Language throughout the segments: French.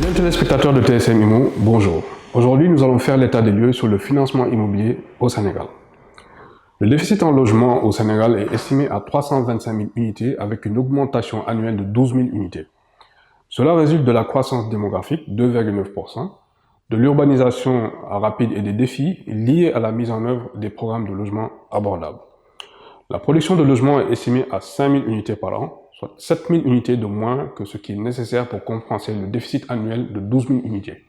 Bien téléspectateurs de TSM Immo, bonjour. Aujourd'hui, nous allons faire l'état des lieux sur le financement immobilier au Sénégal. Le déficit en logement au Sénégal est estimé à 325 000 unités avec une augmentation annuelle de 12 000 unités. Cela résulte de la croissance démographique, 2,9%, de l'urbanisation rapide et des défis liés à la mise en œuvre des programmes de logement abordables. La production de logements est estimée à 5 000 unités par an, soit 7 000 unités de moins que ce qui est nécessaire pour compenser le déficit annuel de 12 000 unités.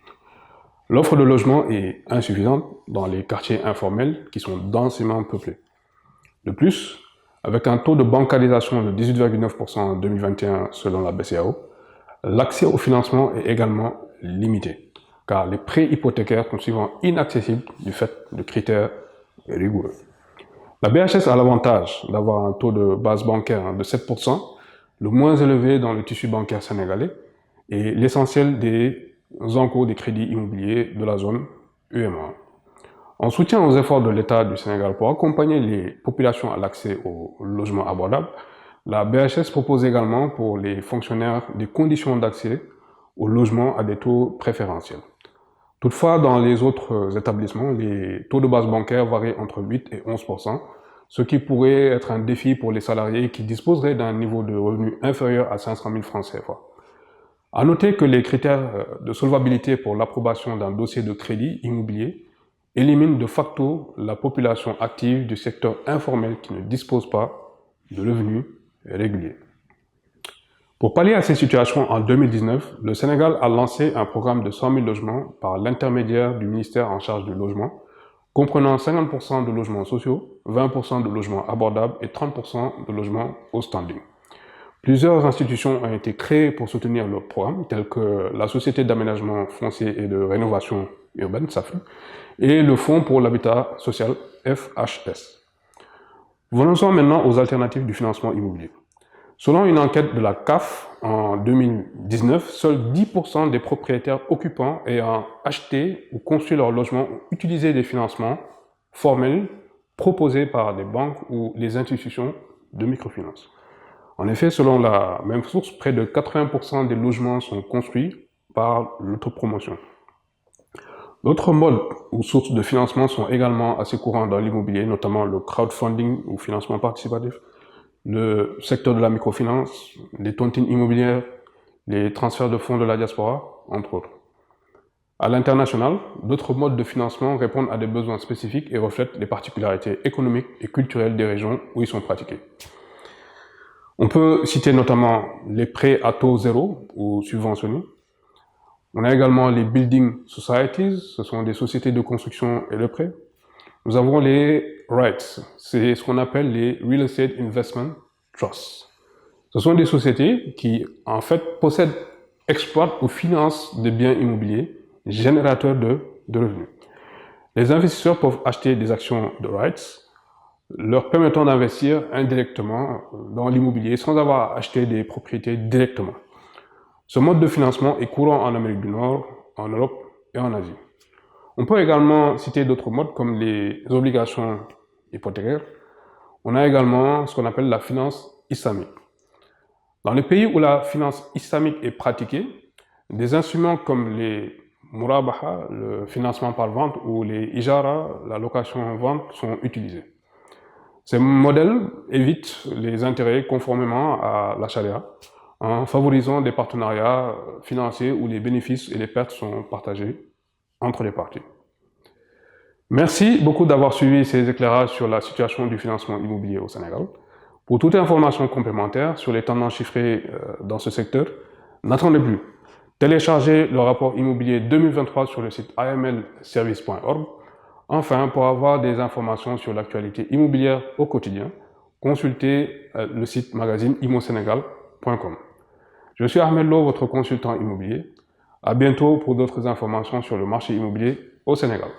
L'offre de logement est insuffisante dans les quartiers informels qui sont densément peuplés. De plus, avec un taux de bancarisation de 18,9% en 2021 selon la BCEAO, l'accès au financement est également limité, car les prêts hypothécaires sont souvent inaccessibles du fait de critères rigoureux. La BHS a l'avantage d'avoir un taux de base bancaire de 7%, le moins élevé dans le tissu bancaire sénégalais, et l'essentiel des encours des crédits immobiliers de la zone UEMOA. En soutien aux efforts de l'État du Sénégal pour accompagner les populations à l'accès au logement abordable, la BHS propose également pour les fonctionnaires des conditions d'accès au logement à des taux préférentiels. Toutefois, dans les autres établissements, les taux de base bancaire varient entre 8 et 11%, ce qui pourrait être un défi pour les salariés qui disposeraient d'un niveau de revenu inférieur à 500 000 francs CFA. À noter que les critères de solvabilité pour l'approbation d'un dossier de crédit immobilier éliminent de facto la population active du secteur informel qui ne dispose pas de revenus réguliers. Pour pallier à ces situations, en 2019, le Sénégal a lancé un programme de 100 000 logements par l'intermédiaire du ministère en charge du logement, comprenant 50% de logements sociaux, 20% de logements abordables et 30% de logements au standing. Plusieurs institutions ont été créées pour soutenir le programme, telles que la Société d'aménagement foncier et de rénovation urbaine, SAFU, et le Fonds pour l'habitat social, FHS. Venons-en maintenant aux alternatives du financement immobilier. Selon une enquête de la CAF en 2019, seuls 10% des propriétaires occupants ayant acheté ou construit leur logement ont utilisé des financements formels proposés par des banques ou les institutions de microfinance. En effet, selon la même source, près de 80% des logements sont construits par l'autopromotion. D'autres modes ou sources de financement sont également assez courants dans l'immobilier, notamment le crowdfunding ou financement participatif, le secteur de la microfinance, les tontines immobilières, les transferts de fonds de la diaspora, entre autres. À l'international, d'autres modes de financement répondent à des besoins spécifiques et reflètent les particularités économiques et culturelles des régions où ils sont pratiqués. On peut citer notamment les prêts à taux zéro ou subventionnés. On a également les building societies, ce sont des sociétés de construction et de prêt. Nous avons les REITs, c'est ce qu'on appelle les Real Estate Investment Trusts. Ce sont des sociétés qui, en fait, possèdent, exploitent ou financent des biens immobiliers générateurs de revenus. Les investisseurs peuvent acheter des actions de REITs, leur permettant d'investir indirectement dans l'immobilier sans avoir à acheter des propriétés directement. Ce mode de financement est courant en Amérique du Nord, en Europe et en Asie. On peut également citer d'autres modes comme les obligations hypothécaires. On a également ce qu'on appelle la finance islamique. Dans les pays où la finance islamique est pratiquée, des instruments comme les murabaha, le financement par vente, ou les ijara, la location-vente, sont utilisés. Ces modèles évitent les intérêts conformément à la charia, en favorisant des partenariats financiers où les bénéfices et les pertes sont partagés entre les parties. Merci beaucoup d'avoir suivi ces éclairages sur la situation du financement immobilier au Sénégal. Pour toute information complémentaire sur les tendances chiffrées dans ce secteur, n'attendez plus. Téléchargez le rapport immobilier 2023 sur le site amlservice.org. Enfin, pour avoir des informations sur l'actualité immobilière au quotidien, consultez le site magazine immosénégal.com. Je suis Ahmed Lo, votre consultant immobilier. À bientôt pour d'autres informations sur le marché immobilier au Sénégal.